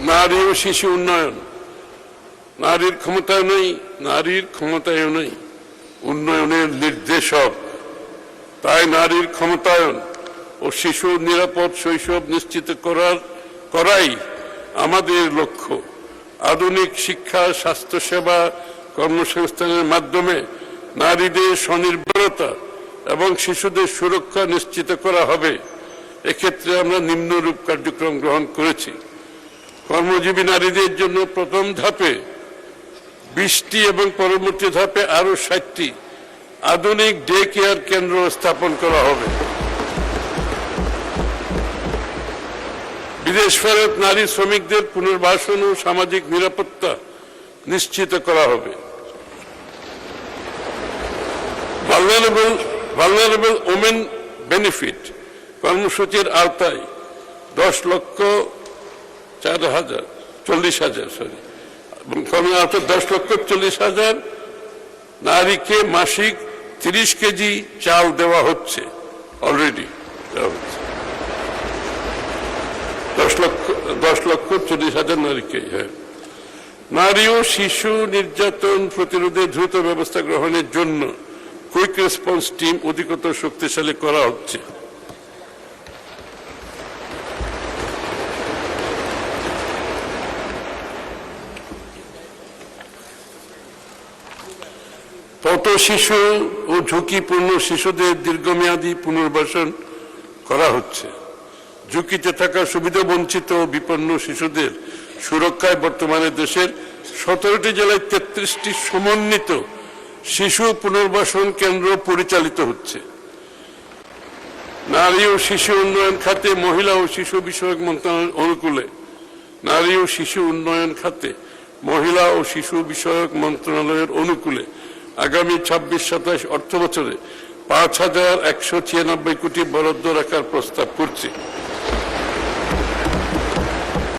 নারী ও শিশু উন্নয়ন, নারীর ক্ষমতায়নই উন্নয়নের নির্দেশক। তাই নারীর ক্ষমতায়ন ও শিশুর নিরাপদ শৈশব নিশ্চিত করাই আমাদের লক্ষ্য। আধুনিক শিক্ষা, স্বাস্থ্যসেবা, কর্মসংস্থানের মাধ্যমে নারীদের স্বনির্ভরতা এবং শিশুদের সুরক্ষা নিশ্চিত করা হবে। এক্ষেত্রে আমরা নিম্নরূপ কার্যক্রম গ্রহণ করেছি। কর্মজীবী নারীদের জন্য প্রথম ধাপে 20টি এবং পরবর্তী ধাপে আরো 60টি আধুনিক ডে কেয়ার কেন্দ্র স্থাপন করা হবে। বিদেশ ফেরত নারী শ্রমিকদের পুনর্বাসন ও সামাজিক নিরাপত্তা নিশ্চিত করা হবে। ভালনারেবল ওমেন বেনিফিট কর্মসূচির আওতায় 10,40,000 নারীকে মাসিক 30 কেজি চাল দেওয়া হচ্ছে। অলরেডি দেওয়া হচ্ছে 10,40,000 নারীকে। হ্যাঁ, নারী ও শিশু নির্যাতন প্রতিরোধে দ্রুত ব্যবস্থা গ্রহণের জন্য কুইক রেসপন্স টিম অধিকতর শক্তিশালী করা হচ্ছে। পথ শিশু ও ঝুঁকিপূর্ণ শিশুদের দীর্ঘমেয়াদী পুনর্বাসন করা হচ্ছে। ঝুঁকিতে থাকা সুবিধা বঞ্চিত ও বিপন্ন শিশুদের সুরক্ষায় বর্তমানে দেশের 17টি জেলায় 33টি সমন্বিত শিশু পুনর্বাসন কেন্দ্র পরিচালিত হচ্ছে। নারী ও শিশু উন্নয়ন খাতে মহিলা ও শিশু বিষয়ক মন্ত্রণালয়ের অনুকূলে আগামী 26-27 অর্থবছরে 5,196 কোটি বরাদ্দ রাখার প্রস্তাব করছি।